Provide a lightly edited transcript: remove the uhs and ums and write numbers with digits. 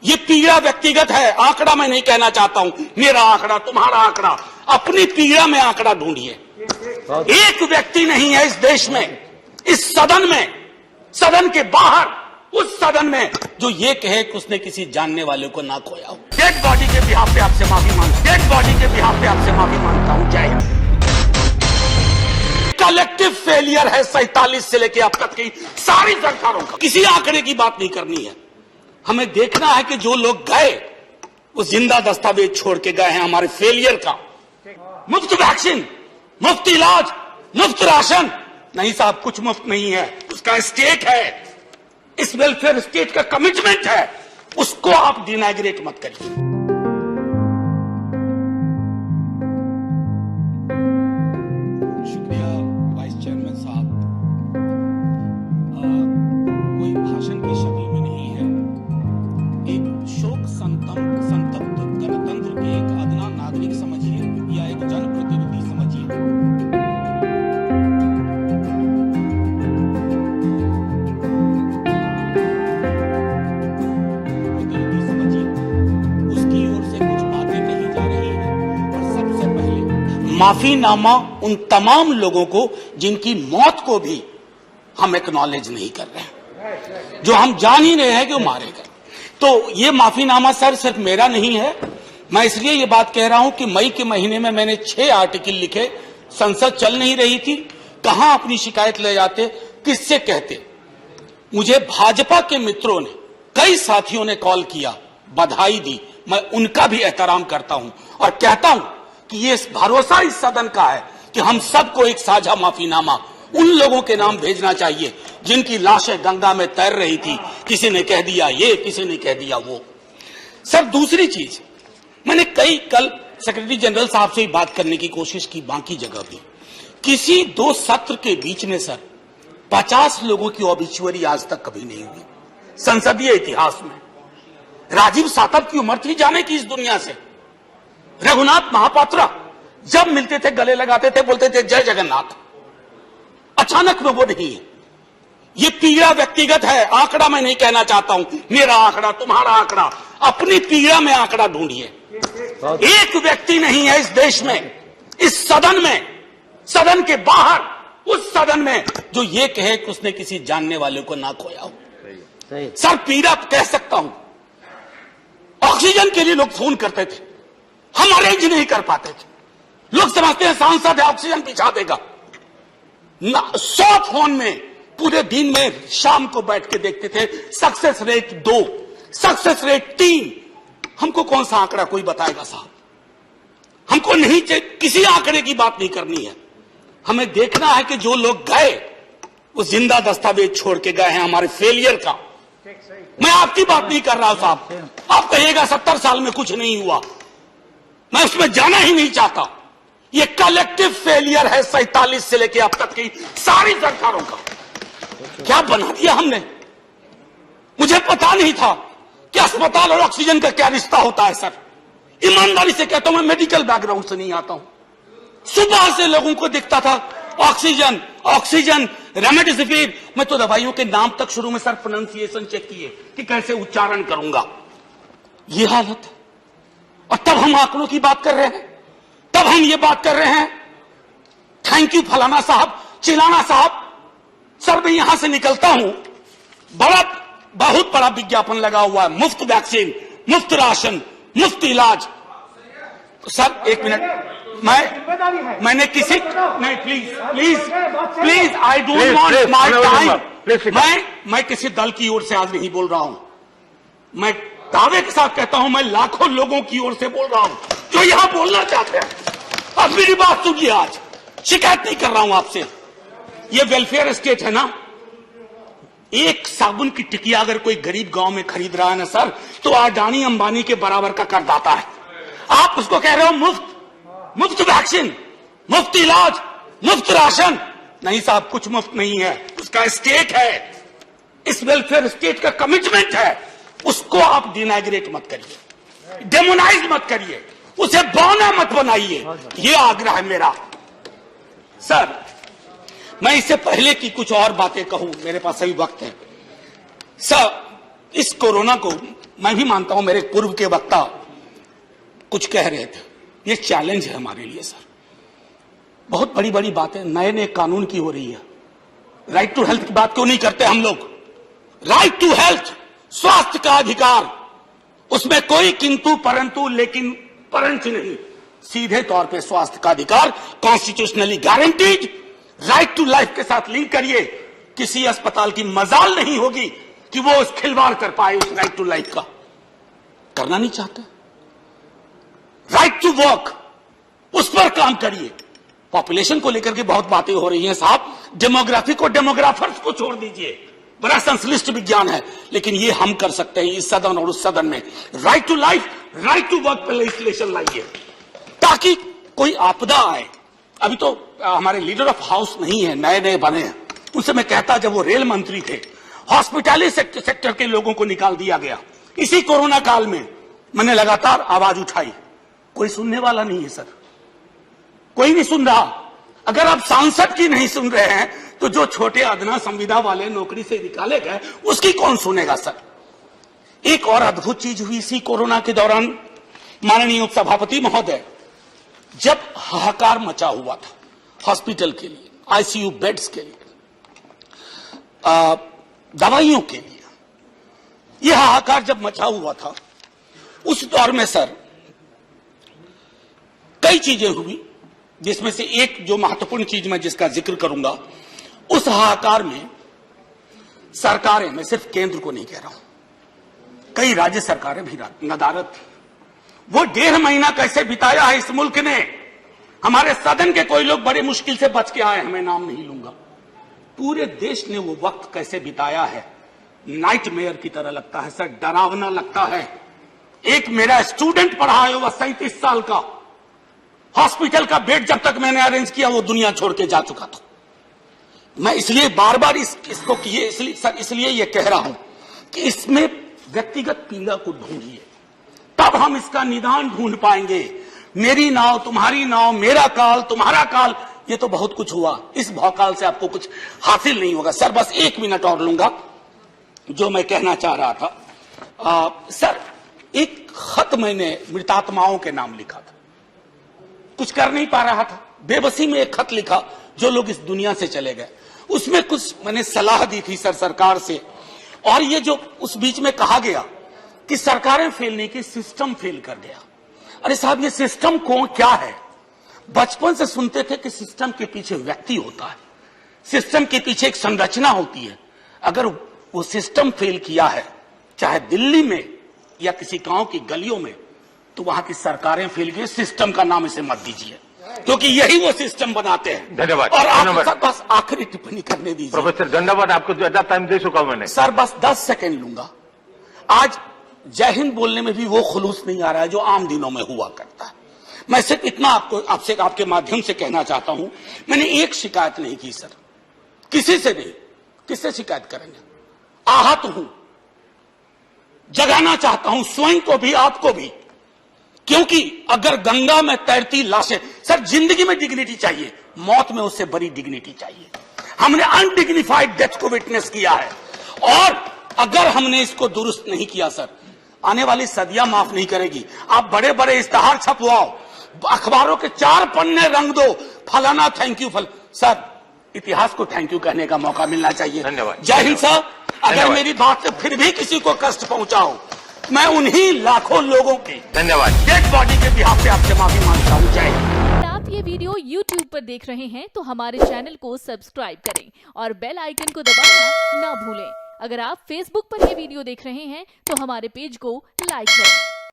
ये पीड़ा व्यक्तिगत है, आंकड़ा मैं नहीं कहना चाहता हूं, मेरा आंकड़ा, तुम्हारा आंकड़ा, अपनी पीड़ा में आंकड़ा ढूंढिए। एक व्यक्ति नहीं है इस देश में, इस सदन में, सदन के बाहर, उस सदन में जो ये कहे कि उसने किसी जानने वाले को ना खोया हो। डेड बॉडी के बिहाफ पे आपसे माफी मांगता हूं, डेड बॉडी के बिहाफ पे आपसे माफी मांगता हूं। जय हिंद। कलेक्टिव फेलियर है 47 से लेकर अब तक की सारी सरकारों का। किसी आंकड़े की बात नहीं करनी है, हमें देखना है कि जो लोग गए वो जिंदा दस्तावेज छोड़ के गए हैं हमारे फेलियर का। मुफ्त वैक्सीन, मुफ्त इलाज, मुफ्त राशन नहीं साहब, कुछ मुफ्त नहीं है, उसका स्टेट है, इस वेलफेयर स्टेट का कमिटमेंट है, उसको आप डिनाग्रेट मत करिए। शुक्रिया वाइस चेयरमैन साहब। कोई भाषण की शक्ल में नहीं है, एक शोक संतप्त गणतंत्र के एक अदना नागरिक समझिए या एक जनप्रतिनिधि समझिए। माफीनामा उन तमाम लोगों को जिनकी मौत को भी हम एक्नॉलेज नहीं कर रहे हैं, जो हम जान ही रहे हैं कि वो मारे गए। तो ये माफीनामा सर सिर्फ मेरा नहीं है, मैं इसलिए ये बात कह रहा हूं कि मई के महीने में मैंने 6 आर्टिकल लिखे, संसद चल नहीं रही थी, कहां अपनी शिकायत ले जाते, किससे कहते। मुझे भाजपा के मित्रों ने, कई साथियों ने कॉल किया, बधाई दी, मैं उनका भी एहतराम करता हूं और कहता हूं कि ये भरोसा इस सदन का है कि हम सबको एक साझा माफीनामा उन लोगों के नाम भेजना चाहिए जिनकी लाशें गंगा में तैर रही थी। किसी ने कह दिया ये, किसी ने कह दिया वो। सर दूसरी चीज, मैंने कल सेक्रेटरी जनरल साहब से बात करने की कोशिश की, बाकी जगह भी, किसी 2 सत्र के बीच में सर 50 लोगों की ऑबिचुअरी आज तक कभी नहीं हुई संसदीय इतिहास में। राजीव सातव की उम्र थी जाने की इस दुनिया से। रघुनाथ महापात्रा जब मिलते थे गले लगाते थे, बोलते थे जय जगन्नाथ। अचानक में वो नहीं है। ये पीड़ा व्यक्तिगत है, आंकड़ा मैं नहीं कहना चाहता हूं, मेरा आंकड़ा, तुम्हारा आंकड़ा, अपनी पीड़ा में आंकड़ा ढूंढिए। एक व्यक्ति नहीं है इस देश में, इस सदन में, सदन के बाहर, उस सदन में जो ये कहे कि उसने किसी जानने वाले को ना खोया हो। सर पीड़ा कह सकता हूं। ऑक्सीजन के लिए लोग फोन करते थे, हम अरेंज नहीं कर पाते थे। लोग समझते हैं सांसद है, ऑक्सीजन पिछा देगा। 100 फोन में पूरे दिन में शाम को बैठ के देखते थे, सक्सेस रेट 2, सक्सेस रेट 3। हमको कौन सा आंकड़ा कोई बताएगा साहब? हमको नहीं चाहिए, किसी आंकड़े की बात नहीं करनी है, हमें देखना है कि जो लोग गए वो जिंदा दस्तावेज छोड़ के गए हैं हमारे फेलियर का। मैं आपकी बात नहीं कर रहा हूं साहब, आप कहिएगा 70 साल में कुछ नहीं हुआ, मैं उसमें जाना ही नहीं चाहता। ये कलेक्टिव फेलियर है 47 से लेकर अब तक की सारी सरकारों का। क्या बना दिया हमने? मुझे पता नहीं था कि अस्पताल और ऑक्सीजन का क्या रिश्ता होता है सर। ईमानदारी से कहता हूं, मैं मेडिकल बैकग्राउंड से नहीं आता हूं। सुबह से लोगों को दिखता था ऑक्सीजन, ऑक्सीजन, रेमडेसिविर। मैं तो दवाइयों के नाम तक शुरू में सर प्रोनाउंसिएशन चेक किए कि कैसे उच्चारण करूंगा। ये हालत है। और तब हम आंकड़ों की बात कर रहे हैं, तब हम ये बात कर रहे हैं थैंक यू फलाना साहब, चिलाना साहब। सर मैं यहां से निकलता हूं, बहुत बड़ा विज्ञापन लगा हुआ है, मुफ्त वैक्सीन, मुफ्त राशन, मुफ्त इलाज। सर एक मिनट, मैंने किसी नहीं, please I don't want my time. मैं किसी दल की ओर से आज नहीं बोल रहा हूं, मैं दावे के साथ कहता हूं, मैं लाखों लोगों की ओर से बोल रहा हूं जो यहां बोलना चाहते हैं। अब मेरी बात सुनिए, आज शिकायत नहीं कर रहा हूं आपसे। ये वेलफेयर स्टेट है ना, एक साबुन की टिकिया अगर कोई गरीब गांव में खरीद रहा है ना सर, तो अडानी अंबानी के बराबर का करदाता है। आप उसको कह रहे हो मुफ्त वैक्सीन, मुफ्त इलाज, मुफ्त राशन नहीं साहब, कुछ मुफ्त नहीं है, उसका स्टेट है, इस वेलफेयर स्टेट का कमिटमेंट है, उसको आप डिनाग्रेट मत करिए, डेमोनाइज मत करिए, उसे बौना मत बनाइए। ये आग्रह है मेरा। सर मैं इससे पहले की कुछ और बातें कहूं, मेरे पास अभी वक्त है। सर इस कोरोना को मैं भी मानता हूं मेरे पूर्व के वक्ता कुछ कह रहे थे, ये चैलेंज है हमारे लिए सर। बहुत बड़ी बड़ी बातें नए नए कानून की हो रही है। राइट टू हेल्थ की बात क्यों नहीं करते हम लोग? राइट टू हेल्थ, स्वास्थ्य का अधिकार, उसमें कोई किंतु परंतु लेकिन परंच नहीं, सीधे तौर पे स्वास्थ्य का अधिकार constitutionally guaranteed, right to life के साथ लिंक करिए। किसी अस्पताल की मजाल नहीं होगी कि वो उस खिलवाड़ कर पाए उस राइट टू लाइफ का, करना नहीं चाहते। राइट टू वर्क, उस पर काम करिए। पॉपुलेशन को लेकर के बहुत बातें हो रही हैं साहब, डेमोग्राफी को डेमोग्राफर्स को छोड़ दीजिए, बड़ा संश्लिष्ट विज्ञान है, लेकिन ये हम कर सकते हैं इस सदन और उस सदन में। Right to life, right to work पर लेजिस्लेशन लाइए ताकि कोई आपदा आए। अभी तो हमारे लीडर ऑफ हाउस नहीं है, नए नए बने हैं, उनसे मैं कहता जब वो रेल मंत्री थे, हॉस्पिटैलिटी सेक्टर के लोगों को निकाल दिया गया। इसी कोरोना काल में मैंने लगातार आवाज उठाई, कोई सुनने वाला नहीं है सर, कोई नहीं सुन रहा। अगर आप सांसद की नहीं सुन रहे हैं तो जो छोटे अदना संविदा वाले नौकरी से निकाले गए उसकी कौन सुनेगा सर? एक और अद्भुत चीज हुई इसी कोरोना के दौरान, माननीय उपसभापति महोदय, जब हाहाकार मचा हुआ था हॉस्पिटल के लिए, आईसीयू बेड्स के लिए, दवाइयों के लिए, यह हाहाकार जब मचा हुआ था उस दौर में सर कई चीजें हुई, जिसमें से एक जो महत्वपूर्ण चीज मैं जिसका जिक्र करूंगा, उस हाहाकार में सरकारें, मैं सिर्फ केंद्र को नहीं कह रहा हूं, कई राज्य सरकारें भी नदारद थी। वो 1.5 महीना कैसे बिताया है इस मुल्क ने, हमारे सदन के कोई लोग बड़े मुश्किल से बच के आए हैं, मैं नाम नहीं लूंगा। पूरे देश ने वो वक्त कैसे बिताया है, नाइटमेयर की तरह लगता है सर, डरावना लगता है। एक मेरा स्टूडेंट पढ़ा है, वह 37 साल का, हॉस्पिटल का बेड जब तक मैंने अरेंज किया वो दुनिया छोड़ के जा चुका था। मैं इसलिए बार बार इसको इसलिए ये कह रहा हूं कि इसमें व्यक्तिगत पीड़ा को ढूंढिए, तब हम इसका निदान ढूंढ पाएंगे। मेरी नाव तुम्हारी नाव, मेरा काल तुम्हारा काल, ये तो बहुत कुछ हुआ, इस भौकाल से आपको कुछ हासिल नहीं होगा। सर बस 1 मिनट और लूंगा, जो मैं कहना चाह रहा था। सर एक खत मैंने मृतात्माओं के नाम लिखा था, कुछ कर नहीं पा रहा था, बेबसी में एक खत लिखा जो लोग इस दुनिया से चले गए। उसमें कुछ मैंने सलाह दी थी सर सरकार से, और ये जो उस बीच में कहा गया कि सरकारें फेल नहीं की, सिस्टम फेल कर गया। अरे साहब ये सिस्टम कौन क्या है? बचपन से सुनते थे कि सिस्टम के पीछे व्यक्ति होता है, सिस्टम के पीछे एक संरचना होती है। अगर वो सिस्टम फेल किया है, चाहे दिल्ली में या किसी गांव की गलियों में, तो वहां की सरकारें फेल गई। सिस्टम का नाम इसे मत दीजिए, क्योंकि यही वो सिस्टम बनाते हैं। धन्यवाद। और आप बस आखिरी टिप्पणी करने दीजिए। प्रोफेसर धन्यवाद, आपको ज्यादा टाइम दे चुका हूं मैंने। सर बस 10 सेकंड लूंगा। आज जय हिंद बोलने में भी वो खुलूस नहीं आ रहा है जो आम दिनों में हुआ करता है। मैं सिर्फ इतना आपसे आपके माध्यम से कहना चाहता हूं, मैंने एक शिकायत नहीं की सर, किसी से नहीं। किससे शिकायत करेंगे? आहत हूं, जगाना चाहता हूं स्वयं को भी आपको भी, क्योंकि अगर गंगा में तैरती लाशें, सर जिंदगी में डिग्निटी चाहिए, मौत में उससे बड़ी डिग्निटी चाहिए। हमने अनडिग्निफाइड डेथ को विटनेस किया है, और अगर हमने इसको दुरुस्त नहीं किया सर, आने वाली सदियां माफ नहीं करेगी। आप बड़े बड़े इश्तहार छपवाओ, अखबारों के 4 पन्ने रंग दो, फलाना थैंक यू सर इतिहास को थैंक यू कहने का मौका मिलना चाहिए। धन्यवाद। जय हिंद सर। अगर मेरी बात से फिर भी किसी को कष्ट पहुंचाओ, मैं उन्हीं लाखों लोगों की धन्यवाद डेड बॉडी के बिहाफ पे आपसे माफी मांगता हूं। जय हिंद। आप ये वीडियो YouTube पर देख रहे हैं तो हमारे चैनल को सब्सक्राइब करें और बेल आइकन को दबाना ना भूलें। अगर आप Facebook पर ये वीडियो देख रहे हैं तो हमारे पेज को लाइक करें।